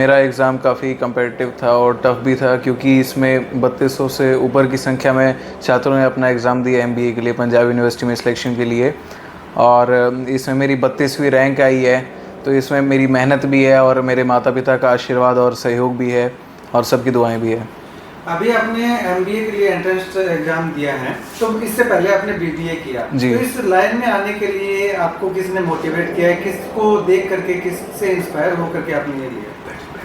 मेरा एग्ज़ाम काफ़ी कम्पिटिटिव था और टफ़ भी था, क्योंकि इसमें 3200 से ऊपर की संख्या में छात्रों ने अपना एग्ज़ाम दिया एमबीए के लिए पंजाब यूनिवर्सिटी में सिलेक्शन के लिए। और इसमें मेरी 32वीं रैंक आई है। तो इसमें मेरी मेहनत भी है और मेरे माता पिता का आशीर्वाद और सहयोग भी है और सबकी दुआएं भी है। अभी आपने एमबीए के लिए एंट्रेंस एग्जाम दिया है, तो इससे पहले आपने बीबीए किया। जी। तो इस लाइन में आने के लिए आपको किसने मोटिवेट किया है, किसको देख करके, किससे इंस्पायर होकर के आपने ये लिया?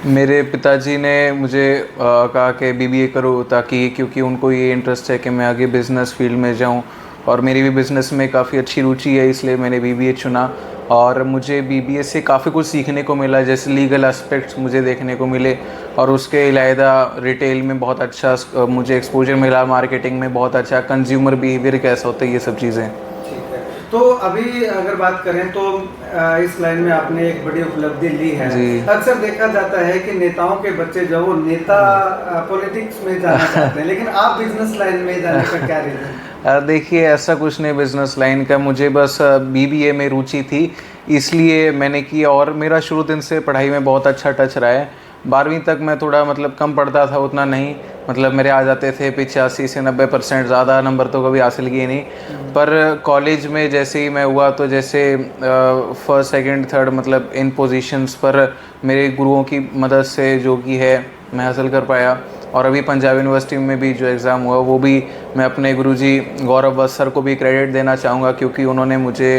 मेरे पिताजी ने मुझे कहा कि बीबीए करो, ताकि क्योंकि उनको ये इंटरेस्ट है कि मैं आगे बिज़नेस फील्ड में जाऊं, और मेरी भी बिज़नेस में काफ़ी अच्छी रुचि है, इसलिए मैंने बीबीए चुना। और मुझे बीबीए से काफ़ी कुछ सीखने को मिला, जैसे लीगल एस्पेक्ट्स मुझे देखने को मिले, और उसके अलावा रिटेल में बहुत अच्छा मुझे एक्सपोजर मिला, मार्केटिंग में बहुत अच्छा, कंज्यूमर बिहेवियर कैसा होता है, ये सब चीज़ें। ठीक है, तो अभी अगर बात करें तो इस लाइन में आपने एक बड़ी उपलब्धि ली है। अक्सर देखा जाता है कि नेताओं के बच्चे जो वो नेता पॉलिटिक्स में जाना चाहते हैं, लेकिन आप बिजनेस लाइन में जाने का क्या रीज़न? देखिए, ऐसा कुछ नहीं बिज़नेस लाइन का, मुझे बस बीबीए में रुचि थी, इसलिए मैंने किया। और मेरा शुरू दिन से पढ़ाई में बहुत अच्छा टच रहा है। 12वीं तक मैं थोड़ा कम पढ़ता था, उतना नहीं, मेरे आ जाते थे 85 से 90%, ज़्यादा नंबर तो कभी हासिल किए नहीं। पर कॉलेज में जैसे ही मैं हुआ, तो जैसे first second third in positions पर मेरे गुरुओं की मदद से जो कि है मैं हासिल कर पाया। और अभी पंजाब यूनिवर्सिटी में भी जो एग्ज़ाम हुआ, वो भी मैं अपने गुरुजी गौरव वत्स सर को भी क्रेडिट देना चाहूँगा, क्योंकि उन्होंने मुझे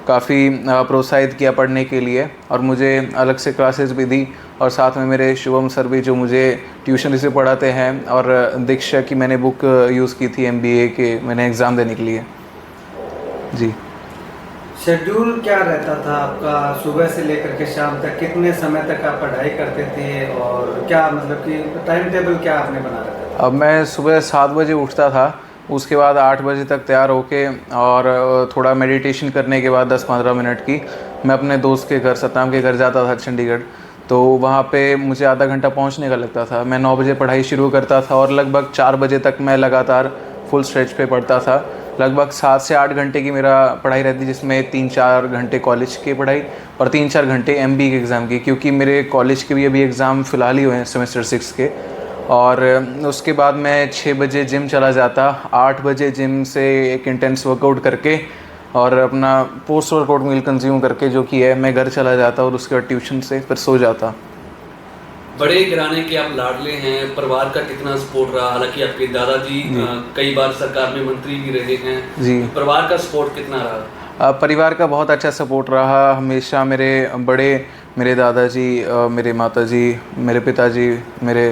काफ़ी प्रोत्साहित किया पढ़ने के लिए, और मुझे अलग से क्लासेस भी दी। और साथ में मेरे शुभम सर भी, जो मुझे ट्यूशन से पढ़ाते हैं, और दीक्षा की मैंने बुक यूज़ की थी एमबीए के मैंने एग्ज़ाम देने के लिए। जी। शेड्यूल क्या रहता था आपका सुबह से लेकर के शाम तक? कितने समय तक आप पढ़ाई करते थे, और क्या कि टाइम टेबल क्या आपने बना रखा था? अब मैं सुबह 7 बजे उठता था, उसके बाद 8 बजे तक तैयार होके, और थोड़ा मेडिटेशन करने के बाद 10-15 मिनट की मैं अपने दोस्त के घर, सतनाम के घर जाता था चंडीगढ़। तो वहाँ पे मुझे आधा घंटा पहुँचने का लगता था। मैं 9 बजे पढ़ाई शुरू करता था, और लगभग 4 बजे तक मैं लगातार फुल स्ट्रेच पे पढ़ता था। लगभग 7 से 8 घंटे की मेरा पढ़ाई रहती, जिसमें 3-4 घंटे कॉलेज की पढ़ाई और 3-4 घंटे एमबीए के एग्ज़ाम की, क्योंकि मेरे कॉलेज के भी अभी एग्ज़ाम फ़िलहाल ही हुए हैं सेमेस्टर 6 के। और उसके बाद मैं 6 बजे जिम चला जाता, 8 बजे जिम से एक इंटेंस वर्कआउट करके, और अपना पोस्ट वर्कआउट मील कंज्यूम करके जो कि है, मैं घर चला जाता, और उसके बाद ट्यूशन से फिर सो जाता। बड़े घराने के आप लाडले हैं, परिवार का कितना सपोर्ट रहा? हालांकि आपके दादाजी कई बार सरकार में मंत्री भी रहे हैं जी। परिवार का सपोर्ट कितना रहा? परिवार का बहुत अच्छा सपोर्ट रहा हमेशा। मेरे दादाजी, मेरे माताजी, मेरे पिताजी, मेरे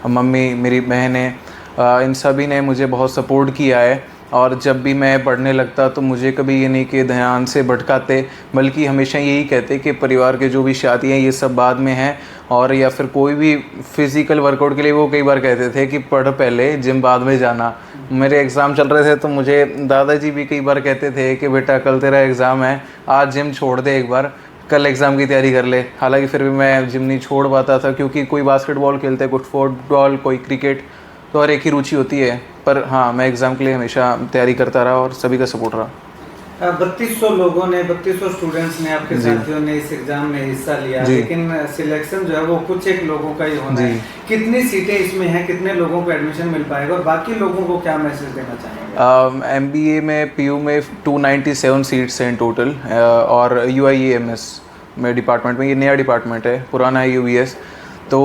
मम्मी, मेरी बहनें, इन सभी ने मुझे बहुत सपोर्ट किया है। और जब भी मैं पढ़ने लगता, तो मुझे कभी ये नहीं कि ध्यान से भटकाते, बल्कि हमेशा यही कहते कि परिवार के जो भी शादी हैं, ये सब बाद में हैं। और या फिर कोई भी फिज़िकल वर्कआउट के लिए वो कई बार कहते थे कि पढ़ पहले, जिम बाद में जाना। मेरे एग्ज़ाम चल रहे थे, तो मुझे दादाजी भी कई बार कहते थे कि बेटा, कल तेरा एग्ज़ाम है, आज जिम छोड़ दे, एक बार कल एग्ज़ाम की तैयारी कर ले। हालांकि फिर भी मैं जिम नहीं छोड़ पाता था, क्योंकि कोई बास्केटबॉल खेलते, कोई फुटबॉल, कोई क्रिकेट, तो हर एक ही रुचि होती है। पर हाँ, मैं एग्ज़ाम के लिए हमेशा तैयारी करता रहा, और सभी का सपोर्ट रहा। 3200 लोगों ने, 3200 स्टूडेंट्स ने, आपके साथियों ने इस एग्जाम में हिस्सा लिया, लेकिन सिलेक्शन जो है वो कुछ एक लोगों का ही होना है। कितनी सीटें इसमें हैं, कितने लोगों को एडमिशन मिल पाएगा, और बाकी लोगों को क्या मैसेज देना चाहेंगे? एमबीए में पीयू में 297 सीट्स हैं टोटल, और यूआईएएमएस में डिपार्टमेंट में, ये नया डिपार्टमेंट है, पुराना है यूवीएस। तो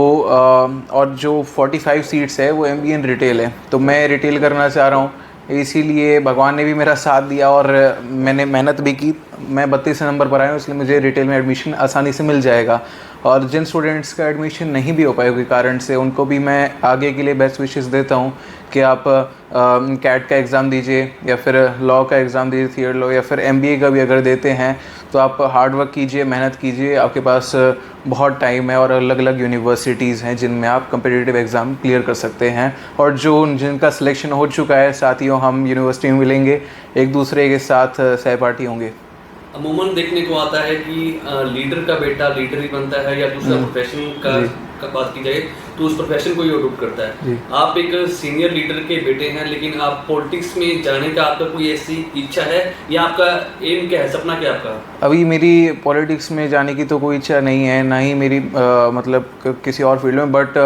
और जो 45 सीट्स है वो एमबीए इन रिटेल है। तो मैं रिटेल करना चाह रहा हूँ, इसीलिए भगवान ने भी मेरा साथ दिया, और मैंने मेहनत भी की। मैं 32 नंबर पर आया हूँ, इसलिए मुझे रिटेल में एडमिशन आसानी से मिल जाएगा। और जिन स्टूडेंट्स का एडमिशन नहीं भी हो पाए कोई कारण से, उनको भी मैं आगे के लिए बेस्ट विशेस देता हूँ कि आप कैट का एग्ज़ाम दीजिए, या फिर लॉ का एग्ज़ाम दीजिए, थियर लॉ, या फिर एमबीए का भी अगर देते हैं, तो आप हार्ड वर्क कीजिए, मेहनत कीजिए। आपके पास बहुत टाइम है, और अलग अलग यूनिवर्सिटीज़ हैं जिनमें आप कम्पिटिटिव एग्ज़ाम क्लियर कर सकते हैं। और जिनका सिलेक्शन हो चुका है साथियों, हम यूनिवर्सिटी में मिलेंगे, एक दूसरे के साथ सहपाठी होंगे। अमूमन देखने को आता है कि लीडर का बेटा लीडर ही बनता है, या दूसरा प्रोफेशन का का बात की जाए तो उस प्रोफेशन को ही अडोप्ट करता है। आप एक सीनियर लीडर के बेटे हैं, लेकिन आप पॉलिटिक्स में जाने का आपका कोई ऐसी इच्छा है या आपका एम क्या है, सपना क्या है आपका? अभी मेरी पॉलिटिक्स में जाने की तो कोई इच्छा नहीं है, ना ही मेरी मतलब किसी और फील्ड में, बट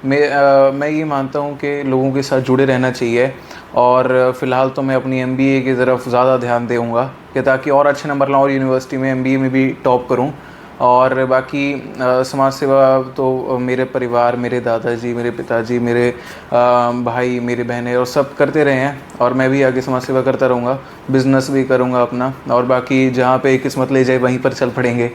मैं ये मानता हूँ कि लोगों के साथ जुड़े रहना चाहिए। और फ़िलहाल तो मैं अपनी MBA की तरफ ज़्यादा ध्यान दूँगा कि ताकि और अच्छे नंबर लाऊँ और यूनिवर्सिटी में MBA में भी टॉप करूँ। और बाकी समाज सेवा तो मेरे परिवार, मेरे दादाजी, मेरे पिताजी, मेरे भाई, मेरी बहनें और सब करते रहे हैं, और मैं भी आगे समाज सेवा करता रहूँगा। बिज़नेस भी करूँगा अपना, और बाकी जहाँ पे किस्मत ले जाए वहीं पर चल पड़ेंगे।